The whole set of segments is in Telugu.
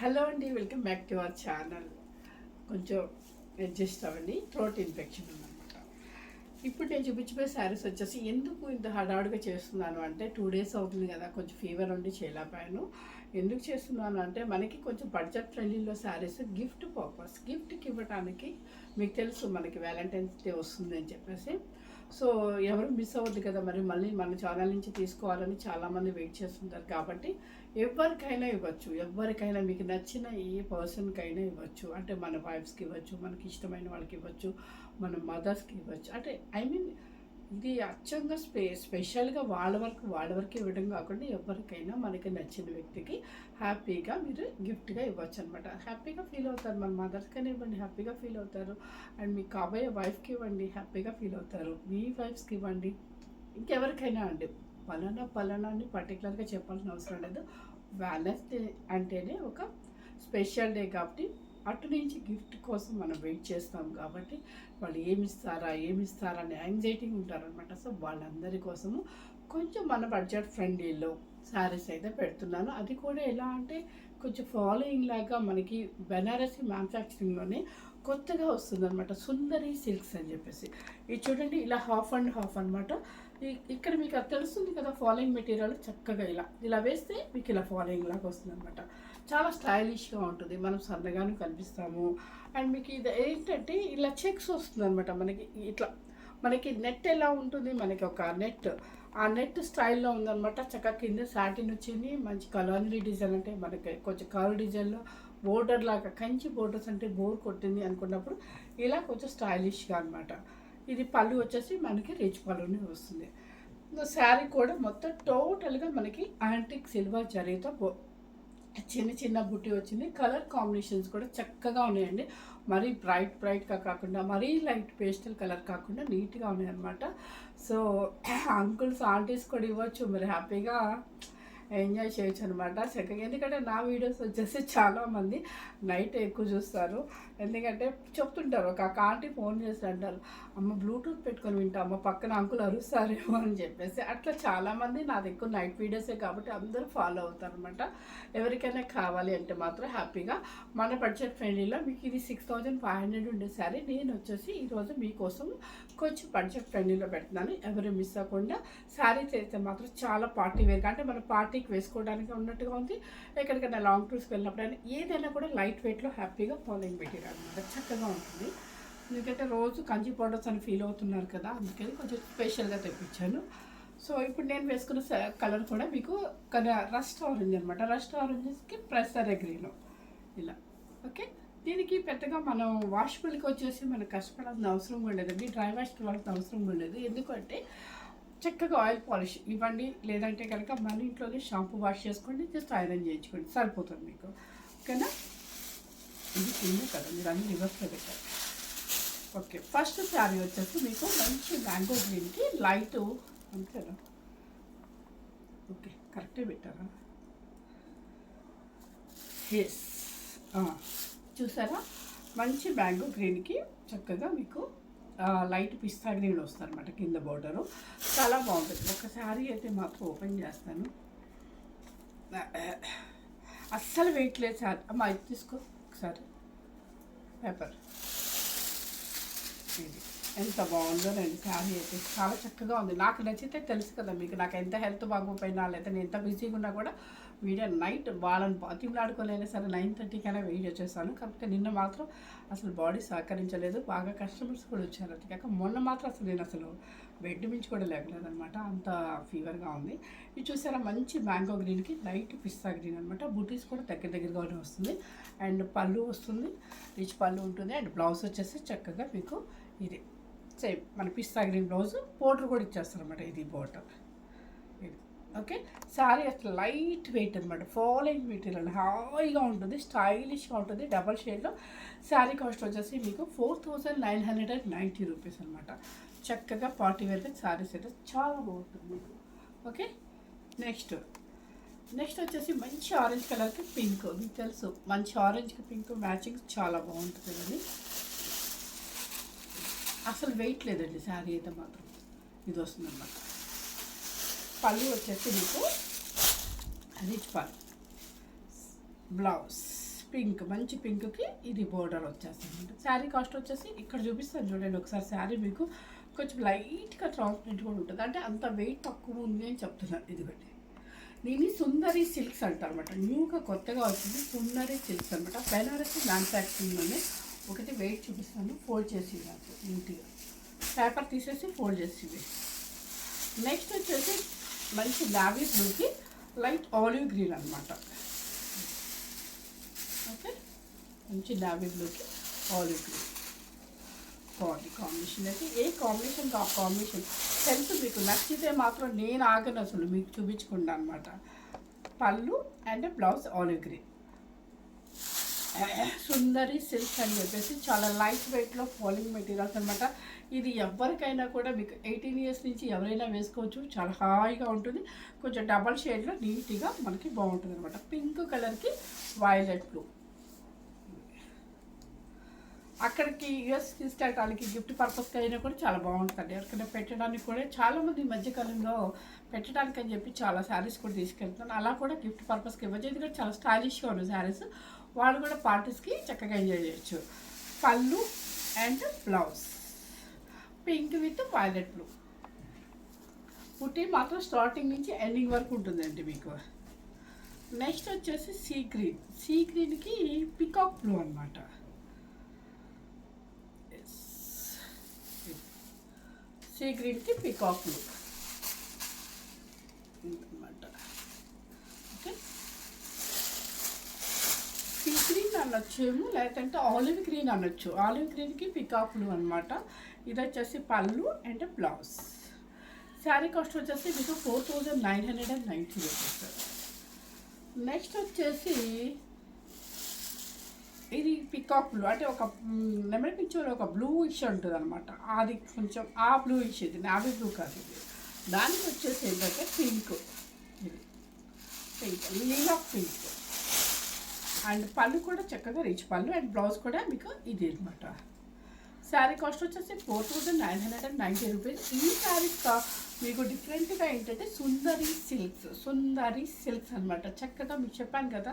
హలో అండి, welcome back to our channel. కొంచెం అడ్జస్ట్ అవ్వండి, థ్రోట్ ఇన్ఫెక్షన్ ఉందన్నమాట. ఇప్పుడు నేను చూపించిపోయే శారీస్ వచ్చేసి ఎందుకు ఇంత హడావుడిగా చేస్తున్నాను అంటే 2 days అవుతుంది కదా, కొంచెం ఫీవర్ ఉండి చేయలేకపోయాను. ఎందుకు చేస్తున్నాను అంటే మనకి కొంచెం బడ్జెట్ ఫ్రెండ్లీలో శారీస్ గిఫ్ట్ పర్పస్, గిఫ్ట్కి ఇవ్వడానికి. మీకు తెలుసు మనకి వ్యాలంటైన్స్ డే వస్తుంది అని చెప్పేసి. సో ఎవరు మిస్ అవ్వద్దు కదా, మరి మళ్ళీ మన ఛానల్ నుంచి తీసుకోవాలని చాలామంది వెయిట్ చేస్తుంటారు. కాబట్టి ఎవరికైనా ఇవ్వచ్చు, ఎవరికైనా మీకు నచ్చిన ఏ పర్సన్కైనా ఇవ్వచ్చు. అంటే మన వైఫ్స్కి ఇవ్వచ్చు, మనకి ఇష్టమైన వాళ్ళకి ఇవ్వచ్చు, మన మదర్స్కి ఇవ్వచ్చు. అంటే ఐ మీన్ ఇది అచ్చంగా స్పెషల్గా వాళ్ళ వరకు ఇవ్వడం కాకుండా ఎవరికైనా మనకి నచ్చిన వ్యక్తికి హ్యాపీగా మీరు గిఫ్ట్గా ఇవ్వచ్చు అనమాట. హ్యాపీగా ఫీల్ అవుతారు. మన మదర్స్కైనా ఇవ్వండి, హ్యాపీగా ఫీల్ అవుతారు. అండ్ మీ కాబోయే వైఫ్కి ఇవ్వండి, హ్యాపీగా ఫీల్ అవుతారు. మీ వైఫ్స్కి ఇవ్వండి, ఇంకెవరికైనా అండి. పలానా అని పర్టికులర్గా చెప్పాల్సిన అవసరం లేదు. వ్యాలెన్స్ డే అంటేనే ఒక స్పెషల్ డే కాబట్టి అటు నుంచి గిఫ్ట్ కోసం మనం వెయిట్ చేస్తాం. కాబట్టి వాళ్ళు ఏమిస్తారా అని యాంగ్జైటీ ఉంటారనమాట. సో వాళ్ళందరి కోసము కొంచెం మన బడ్జెట్ ఫ్రెండ్లీలో శారీస్ అయితే పెడుతున్నాను. అది కూడా ఎలా అంటే కొంచెం ఫాలోయింగ్ లాగా మనకి బెనారసీ మ్యానుఫ్యాక్చరింగ్లోనే కొత్తగా వస్తుందన్నమాట. సుందరి సిల్క్స్ అని చెప్పేసి ఇది చూడండి, ఇలా హాఫ్ అండ్ హాఫ్ అనమాట. ఇక్కడ మీకు అది తెలుస్తుంది కదా, ఫాలోయింగ్ మెటీరియల్ చక్కగా ఇలా వేస్తే మీకు ఇలా ఫాలోయింగ్ లాగా వస్తుంది అనమాట. చాలా స్టైలిష్గా ఉంటుంది, మనం సన్నగాను కనిపిస్తాము. అండ్ మీకు ఇది ఏంటంటే ఇలా చెక్స్ వస్తుంది అనమాట. మనకి నెట్ ఎలా ఉంటుంది, మనకి ఒక నెట్, ఆ నెట్ స్టైల్లో ఉందన్నమాట. చక్కగా కింద సాటిన్ వచ్చింది, మంచి కలానరీ డిజైన్, అంటే మనకి కొంచెం కర్వ్ డిజైన్లో బోర్డర్ లాగా, కంచి బోర్డర్స్ అంటే బోర్ కొట్టింది అనుకున్నప్పుడు ఇలా కొంచెం స్టైలిష్గా అనమాట. ఇది పళ్ళు వచ్చేసి మనకి రిచ్ పళ్ళునే వస్తుంది. శారీ కూడా మొత్తం టోటల్గా మనకి యాంటిక్ సిల్వర్ జరీతో చిన్న చిన్న బుట్టి వచ్చింది. కలర్ కాంబినేషన్స్ కూడా చక్కగా ఉన్నాయండి. మరీ బ్రైట్గా కాకుండా, మరీ లైట్ పేస్టల్ కలర్ కాకుండా నీట్గా ఉన్నాయన్నమాట. సో అంకుల్స్ ఆంటీస్ కూడా ఇవ్వచ్చు, మీరు హ్యాపీగా ఎంజాయ్ చేయొచ్చు అనమాట చక్కగా. ఎందుకంటే నా వీడియోస్ వచ్చేసి చాలామంది నైట్ ఎక్కువ చూస్తారు. ఎందుకంటే చెప్తుంటారు, ఒక ఆంటీ ఫోన్ చేసి అంటారు, అమ్మ బ్లూటూత్ పెట్టుకొని వింటా, అమ్మ పక్కన అంకుల్ అరుస్తారేమో అని చెప్పేసి. అట్లా చాలామంది నాది ఎక్కువ నైట్ వీడియోసే కాబట్టి అందరూ ఫాలో అవుతారు అనమాట. ఎవరికైనా కావాలి అంటే మాత్రం హ్యాపీగా మన బడ్జెట్ ఫ్రెండ్లీలో మీకు ఇది 6500 ఉండే శారీ నేను వచ్చేసి ఈరోజు మీకోసం కొంచెం బడ్జెట్ ఫ్రెండ్లీలో పెడుతున్నాను. ఎవరు మిస్ అవ్వకుండా. శారీస్ అయితే మాత్రం చాలా పార్టీ వేర్గా, అంటే మన పార్టీకి వేసుకోవడానికి ఉన్నట్టుగా ఉంది. ఎక్కడికైనా లాంగ్ టూర్స్కి వెళ్ళినప్పుడు ఏదైనా కూడా లైట్ వెయిట్లో హ్యాపీగా ఫాలోయింగ్ మెటీరియల్ అనమాట, చక్కగా ఉంటుంది. ఎందుకంటే రోజు కంచి పౌడర్స్ అని ఫీల్ అవుతున్నారు కదా, అందుకని కొంచెం స్పెషల్గా తెప్పించాను. సో ఇప్పుడు నేను వేసుకున్న కలర్ కూడా మీకు రస్ట్ ఆరెంజ్ అనమాట. రస్ట్ ఆరెంజ్కి ప్రెసర్ గ్రీన్ ఇలా. ఓకే, దీనికి పెద్దగా మనం వాషబుల్కి వచ్చేసి మనకు కష్టపడాల్సిన అవసరం ఉండేదండి, డ్రై వాష్ వాడాల్సిన అవసరం ఉండేది. ఎందుకంటే చక్కగా ఆయిల్ పాలిష్ ఇవ్వండి, లేదంటే కనుక మన ఇంట్లోనే షాంపూ వాష్ చేసుకోండి, జస్ట్ ఐరన్ చేయించుకోండి, సరిపోతుంది మీకు. ఓకేనా, ఇది కింద కదా, మీరు అన్ని రివర్స్లో పెట్టారు. ఓకే, ఫస్ట్ శారీ వచ్చేసి మీకు మంచి మ్యాంగో గ్రీన్కి లైట్ అంతేనా. ఓకే, కరెక్టే పెట్టారా. ఎస్, చూసారా, మంచి మ్యాంగో గ్రీన్కి చక్కగా మీకు లైట్ పిస్తా గ్రీన్ వస్తుంది అనమాట కింద బోర్డరు. చాలా బాగుంటుంది. ఒక శారీ అయితే మాత్రం ఓపెన్ చేస్తాను, అస్సలు వెయిట్ లేదు శారీ. అమ్మ ఇది తీసుకో ఒకసారి పేపర్. ఇది ఎంత బాగుందో అండి శారీ అయితే, చాలా చక్కగా ఉంది. నాకు నచ్చితే తెలుసు కదా మీకు, నాకు ఎంత హెల్త్ బాగోపోయినా లేదా నేను ఎంత బిజీగా ఉన్నా కూడా వీడియో నైట్ వాళ్ళని బతిమలాడుకోలేనా సరే 9:30కైనా వీడియో చేస్తాను. కాకపోతే నిన్న మాత్రం అసలు బాడీ సహకరించలేదు, బాగా కస్టమర్స్ కూడా వచ్చారు. అది కాక మొన్న మాత్రం అసలు నేను అసలు బెడ్ మించి కూడా లేకలేదనమాట, అంత ఫీవర్గా ఉంది. ఇది చూసారా, మంచి మ్యాంగో గ్రీన్కి లైట్ పిస్తా గ్రీన్ అనమాట. బూటీస్ కూడా దగ్గరగానే వస్తుంది. అండ్ పళ్ళు వస్తుంది, రిచ్ పళ్ళు ఉంటుంది. అండ్ బ్లౌజ్ వచ్చేసి చక్కగా మీకు ఇది సేమ్ మన పిస్తా గ్రీన్ బ్లౌజ్, బోర్డర్ కూడా ఇచ్చేస్తారు అనమాట. ఇది బోర్డర్ ఇది. ఓకే, శారీ అసలు లైట్ వెయిట్ అనమాట, ఫాలోయింగ్ మెటీరియల్ హాయిగా ఉంటుంది, స్టైలిష్గా ఉంటుంది. డబల్ షేడ్లో శారీ కాస్ట్ వచ్చేసి మీకు 4990 రూపీస్ అనమాట. చక్కగా పార్టీ వేర్గా శారీస్ అయితే చాలా బాగుంటుంది మీకు. ఓకే, నెక్స్ట్ వచ్చేసి మంచి ఆరెంజ్ కలర్కి పింక్. మీకు తెలుసు మంచి ఆరెంజ్కి పింక్ మ్యాచింగ్ చాలా బాగుంటుంది అండి. అసలు వెయిట్ లేదండి శారీ అయితే మాత్రం. ఇది వస్తుంది అన్నమాట. పళ్ళు వచ్చేసి మీకు రిచ్ పళ్ళు, బ్లౌజ్ పింక్, మంచి పింక్కి ఇది బోర్డర్ వచ్చేస్తుంది. శారీ కాస్ట్ వచ్చేసి ఇక్కడ చూపిస్తాను చూడండి ఒకసారి. శారీ మీకు కొంచెం లైట్గా ట్రాన్స్పరెంట్ కూడా ఉంటుంది, అంటే అంత వెయిట్ తక్కువ ఉంది అని చెప్తున్నాను. ఇదిగోండి, దీన్ని సుందరి సిల్క్స్ అంటారు అనమాట. న్యూగా కొత్తగా వచ్చింది సుందరి సిల్క్స్ అనమాట. బెనారస్ మ్యానుఫ్యాక్చరింగ్లోనే. ఒకటి వెయిట్ చూపిస్తాను, ఫోల్డ్ చేసి నాకు నీట్గా పేపర్ తీసేసి ఫోల్డ్ చేసి. నెక్స్ట్ వచ్చేసి మంచి నావీ బ్లూకి లైట్ ఆలివ్ గ్రీన్ అనమాట. ఓకే, మంచి నావీ బ్లూకి ఆలివ్ గ్రీన్ బాగుంది కాంబినేషన్. అయితే ఏ కాంబినేషన్ ఆ కాంబినేషన్ తెలుసు మీకు. నచ్చితే మాత్రం నేను ఆగను అసలు, మీకు చూపించకుండా అనమాట. పళ్ళు and blouse olive green. Sundari silk అని చెప్పేసి చాలా లైట్ వెయిట్లో ఫాలింగ్ మెటీరియల్స్ అనమాట. ఇది ఎవరికైనా కూడా మీకు 18 ఇయర్స్ నుంచి ఎవరైనా వేసుకోవచ్చు. చాలా హాయిగా ఉంటుంది. కొంచెం డబల్ షేడ్లో నీట్గా మనకి బాగుంటుంది అనమాట. పింక్ కలర్కి వైలెట్ బ్లూ. అక్కడికి యూఎస్ తీసుకెళ్ళడానికి గిఫ్ట్ పర్పస్కి అయినా కూడా చాలా బాగుంటుంది. ఎవరికైనా పెట్టడానికి కూడా చాలామంది ఈ మధ్యకాలంలో పెట్టడానికి అని చెప్పి చాలా శారీస్ కూడా తీసుకెళ్తున్నాను. అలా కూడా గిఫ్ట్ పర్పస్కి ఇవ్వచ్చు, ఎందుకంటే చాలా స్టైలిష్గా ఉన్నాయి శారీస్. వాళ్ళు కూడా పార్టీస్కి చక్కగా ఎంజాయ్ చేయొచ్చు. పళ్ళు and blouse pink with violet blue. పుట్టి మాత్రం స్టార్టింగ్ నుంచి ఎండింగ్ వరకు ఉంటుందండి మీకు. నెక్స్ట్ వచ్చేసి సీ గ్రీన్. సీ గ్రీన్కి పికాక్ బ్లూ అనమాట. సీ గ్రీన్కి పికాక్ బ్లూ అనమాట. ఓకే, సీ గ్రీన్ అనొచ్చేమో, లేదంటే ఆలివ్ గ్రీన్ అనొచ్చు. ఆలివ్ గ్రీన్కి పికాక్ బ్లూ అనమాట. ఇది వచ్చేసి పళ్ళు అండ్ బ్లౌజ్. శారీ కాస్ట్ వచ్చేసి మీకు 4990 రూపీస్. నెక్స్ట్ వచ్చేసి ఇది పికాక్ బ్లూ, అంటే ఒక నెమలి పిక్చర్ ఒక బ్లూ ఇష్ ఉంటుంది అనమాట. అది కొంచెం ఆ బ్లూ ఇష్, ఇది నావీ బ్లూ కాదు. ఇది దానికి వచ్చేసి ఏంటంటే పింక్, ఇది పింక్, లీలాక్ పింక్. అండ్ పళ్ళు కూడా చక్కగా రిచ్ పళ్ళు అండ్ బ్లౌజ్ కూడా మీకు ఇది అనమాట. శారీ కాస్ట్ వచ్చేసి 4990 రూపీస్. ఈ శారీ మీకు డిఫరెంట్గా ఏంటంటే సుందరి సిల్క్స్ అనమాట. చక్కగా మీకు చెప్పాను కదా,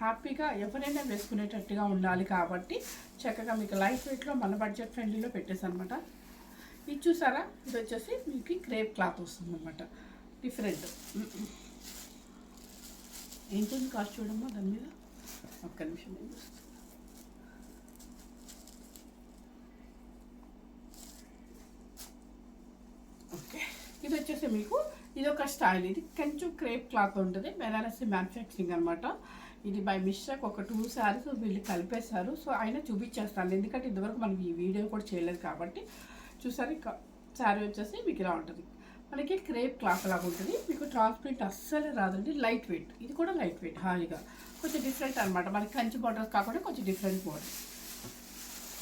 హ్యాపీగా ఎవరైనా వేసుకునేటట్టుగా ఉండాలి కాబట్టి చక్కగా మీకు లైట్ వెయిట్లో మన బడ్జెట్ ఫ్రెండ్లీలో పెట్టేసి అనమాట. ఇది చూసారా, ఇది వచ్చేసి మీకు క్రేప్ క్లాత్ వస్తుంది అనమాట. డిఫరెంట్. ఏంటి కాస్ట్ చూడమ్మా దాని మీద, ఒక్క నిమిషం. ఓకే, ఇది వచ్చేసి మీకు ఇది ఒక స్టైల్. ఇది కొంచెం క్రేప్ క్లాత్ ఉంటుంది, బెనారస్ మ్యానుఫ్యాక్చరింగ్ అనమాట. ఇది బై మిస్టేక్ ఒక 2 శారీస్ వీళ్ళు కలిపేశారు. సో అయినా చూపించేస్తాను, ఎందుకంటే ఇంతవరకు మనం ఈ వీడియో కూడా చేయలేదు కాబట్టి. చూసారు, శారీ వచ్చేసి మీకు ఇలా ఉంటుంది. మనకి క్రేప్ క్లాత్ లాగా ఉంటుంది. మీకు ట్రాన్స్పరెంట్ అస్సలు రాదండి. లైట్ వెయిట్, ఇది కూడా లైట్ వెయిట్, హాయిగా కొంచెం డిఫరెంట్ అనమాట. మనకి కంచి బోర్డర్స్ కాకుండా కొంచెం డిఫరెంట్ బోర్డర్.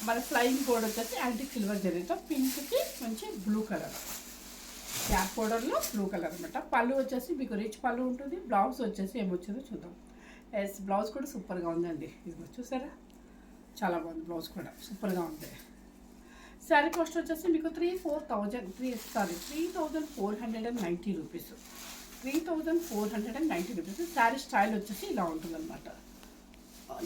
మన ఫ్లయింగ్ బోర్డర్ వచ్చేసి యాంటిక్ సిల్వర్ జరీతో పింక్కి మంచి బ్లూ కలర్, క్యాప్ బోర్డర్లో బ్లూ కలర్ అనమాట. పళ్ళు వచ్చేసి మీకు రిచ్ పళ్ళు ఉంటుంది. బ్లౌజ్ వచ్చేసి ఏమొచ్చిందో చూద్దాం. ఎస్, బ్లౌజ్ కూడా సూపర్గా ఉందండి. ఇది చూసారా, చాలా బాగుంది. బ్లౌజ్ కూడా సూపర్గా ఉంది. శారీ కాస్ట్ వచ్చేసి మీకు 3490 రూపీస్. 3490 రూపీస్. శారీ స్టైల్ వచ్చేసి ఇలా ఉంటుందన్నమాట.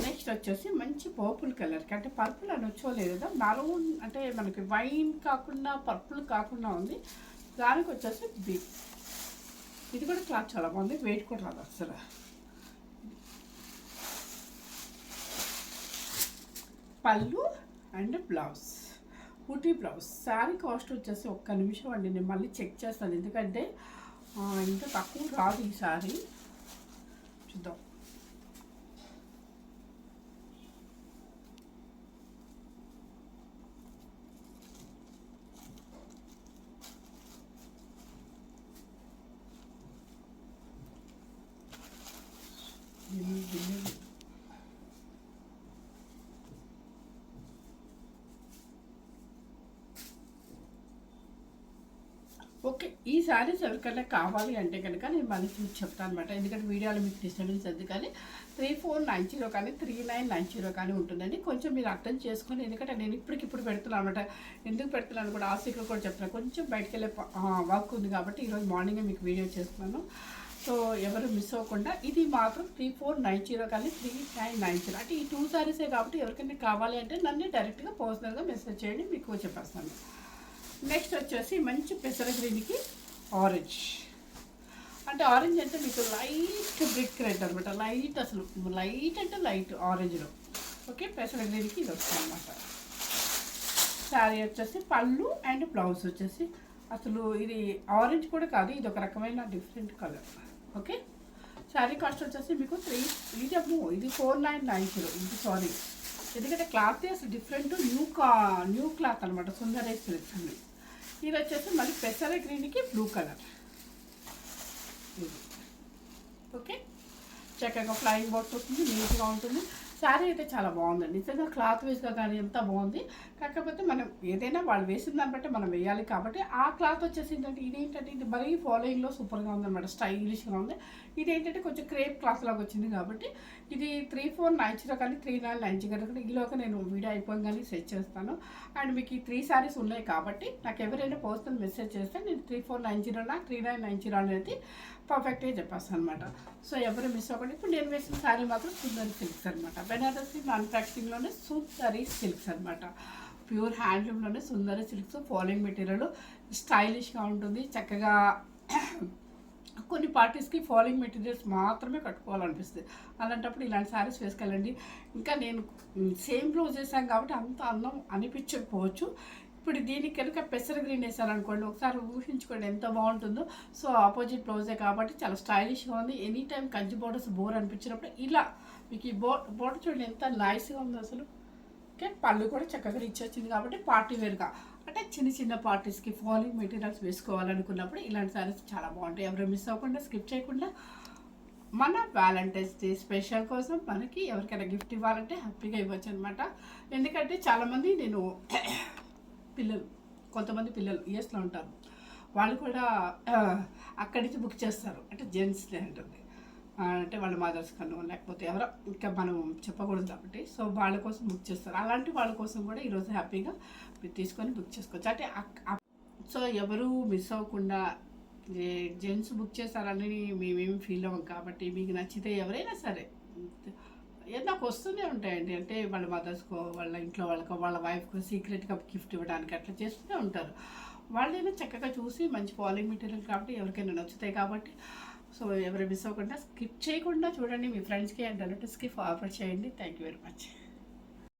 నెక్స్ట్ వచ్చేసి మంచి పర్పుల్ కలర్కి, అంటే పర్పుల్ అని వచ్చోలేదు, మెరూన్ అంటే మనకి వైన్ కాకుండా పర్పుల్ కాకుండా ఉంది. దానికి వచ్చేసి బిగ్. ఇది కూడా క్లాత్ చాలా బాగుంది, వెయిట్ కూడా రాదు అసలు. పళ్ళు and blouse, Ooty blouse. Sari cost వచ్చేసి ఒక్క నిమిషం అండి, నేను మళ్ళీ చెక్ చేస్తాను, ఎందుకంటే ఇంకా తక్కువ రాదు ఈ శారీ. చూద్దాం. ఓకే, ఈ శారీస్ ఎవరికైనా కావాలి అంటే కనుక నేను మళ్ళీ చూసి చెప్తాను అనమాట, ఎందుకంటే వీడియోలో మీకు డిస్టర్బెన్స్ వద్దు. కానీ 3490 కానీ 3990 కానీ ఉంటుందండి. కొంచెం మీరు అర్థం చేసుకొని, ఎందుకంటే నేను ఇప్పటికిప్పుడు పెడుతున్నాను అనమాట. ఎందుకు పెడుతున్నాను కూడా ఆ సీక్రెట్ కూడా చెప్తున్నాను. కొంచెం బయటకు వెళ్ళే వర్క్ ఉంది కాబట్టి ఈరోజు మార్నింగే మీకు వీడియో చేస్తున్నాను. సో ఎవరు మిస్ అవ్వకుండా, ఇది మాత్రం 3490 కానీ 3990, అంటే ఈ 2 సారీసే కాబట్టి ఎవరికైనా కావాలి అంటే నన్ను డైరెక్ట్గా పర్సనల్గా మెసేజ్ చేయండి, మీకు చెప్పేస్తాను. నెక్స్ట్ వచ్చేసి మంచి పెసర గ్రీన్కి ఆరెంజ్, అంటే ఆరెంజ్ అంటే మీకు లైట్ బ్రిక్ రెడ్ అనమాట, లైట్ అసలు లైట్ అంటే లైట్ ఆరెంజ్లో. ఓకే, పెసర గ్రీన్కి ఇది వస్తుంది అనమాట. శారీ వచ్చేసి పళ్ళు అండ్ బ్లౌజ్ వచ్చేసి అసలు ఇది ఆరెంజ్ కూడా కాదు, ఇది ఒక రకమైన different colour. Okay, sari cost వచ్చేసి మీకు ఇది 4990. ఇది సారీ, ఎందుకంటే క్లాత్ అసలు డిఫరెంట్ న్యూ క్లాత్ అనమాట, సుందరే సిల్క్స్ అండి. ఇది వచ్చేసి మళ్ళీ పెసర గ్రీన్కి బ్లూ కలర్. ఓకే, చక్కగా ఫ్లయింగ్ బోర్డ్స్ వస్తుంది, నీట్గా ఉంటుంది. శారీ అయితే చాలా బాగుందండి, నిజంగా క్లాత్ వేస్గా కానీ ఎంత బాగుంది. కాకపోతే మనం ఏదైనా వాళ్ళు వేసిన దాన్ని బట్టి మనం వేయాలి కాబట్టి ఆ క్లాత్ వచ్చేసి ఏంటంటే ఇదేంటంటే ఇది మరీ ఫాలోయింగ్లో సూపర్గా ఉందన్నమాట, స్టైలిష్గా ఉంది. ఇదేంటంటే కొంచెం క్రేప్ క్లాత్ లాగా వచ్చింది కాబట్టి ఇది 3490 కానీ 3990 కానీ ఈలోగా నేను వీడియో అయిపోయి కానీ సెట్ చేస్తాను. అండ్ మీకు ఈ 3 శారీస్ ఉన్నాయి కాబట్టి నాకు ఎవరైనా పర్సనల్ మెసేజ్ చేస్తే నేను 3490 3990 అనేది పర్ఫెక్ట్గా చెప్పేస్తాను అనమాట. సో ఎవరు మిస్ అవ్వకండి. ఇప్పుడు నేను వేసిన శారీ మాత్రం సుందరి సిల్క్స్ అనమాట, బెనారసి మ్యానుఫ్యాక్చరింగ్లోనే సుందరి సిల్క్స్ అనమాట, ప్యూర్ హ్యాండ్లూమ్లోనే సుందరి సిల్క్స్. ఫాలోయింగ్ మెటీరియల్ స్టైలిష్గా ఉంటుంది, చక్కగా కొన్ని పార్టీస్కి ఫాలోయింగ్ మెటీరియల్స్ మాత్రమే కట్టుకోవాలనిపిస్తుంది, అలాంటప్పుడు ఇలాంటి శారీస్ వేసుకెళ్ళండి. ఇంకా నేను సేమ్ బ్లౌజ్ వేసాను కాబట్టి అంత అందం అనిపించకపోవచ్చు. ఇప్పుడు దీనికి కనుక పెసర గ్రీన్ వేసారనుకోండి, ఒకసారి ఊహించుకోండి ఎంత బాగుంటుందో. సో ఆపోజిట్ బ్లౌజే కాబట్టి చాలా స్టైలిష్గా ఉంది. Any time Kanchi borders bore అనిపించినప్పుడు ఇలా మీకు ఈ బోర్డర్ చూడండి ఎంత నైస్గా ఉందో అసలు. ఓకే, పళ్ళు కూడా చక్కగా రిచ్ వచ్చింది కాబట్టి పార్టీ వేర్గా, అంటే చిన్న చిన్న పార్టీస్కి ఫాలోయింగ్ మెటీరియల్స్ వేసుకోవాలనుకున్నప్పుడు ఇలాంటి శారీస్ చాలా బాగుంటాయి. ఎవరు మిస్ అవ్వకుండా, స్కిప్ చేయకుండా మన వ్యాలంటైన్స్ డే స్పెషల్ కోసం మనకి ఎవరికైనా గిఫ్ట్ ఇవ్వాలంటే హ్యాపీగా ఇవ్వచ్చు అనమాట. ఎందుకంటే చాలామంది నేను కొంతమంది పిల్లలు యూఎస్లో ఉంటారు, వాళ్ళు కూడా అక్కడి నుంచి బుక్ చేస్తారు, అంటే జెంట్స్దే ఉంటుంది, అంటే వాళ్ళ మదర్స్ కన్నా లేకపోతే ఎవరో ఇంకా మనం చెప్పకూడదు కాబట్టి సో వాళ్ళ కోసం బుక్ చేస్తారు. అలాంటి వాళ్ళ కోసం కూడా ఈరోజు హ్యాపీగా మీరు తీసుకొని బుక్ చేసుకోవచ్చు. అంటే సో ఎవరు మిస్ అవ్వకుండా, జెంట్స్ బుక్ చేస్తారని మేమేమి ఫీల్ అవ్వం కాబట్టి మీకు నచ్చితే ఎవరైనా సరే నాకు వస్తూనే ఉంటాయండి, అంటే వాళ్ళ మదర్స్కో వాళ్ళ ఇంట్లో వాళ్ళకో వాళ్ళ వైఫ్కో సీక్రెట్గా గిఫ్ట్ ఇవ్వడానికి అట్లా చేస్తూనే ఉంటారు. వాళ్ళైనా చక్కగా చూసి మంచి ఫాలోయింగ్ మెటీరియల్ కాబట్టి ఎవరికైనా నచ్చుతాయి కాబట్టి సో ఎవరు మిస్ అవ్వకుండా స్కిప్ చేయకుండా చూడండి, మీ ఫ్రెండ్స్కి అండ్ రిలేటివ్స్కి ఫార్వర్డ్ చేయండి. Thank you very much.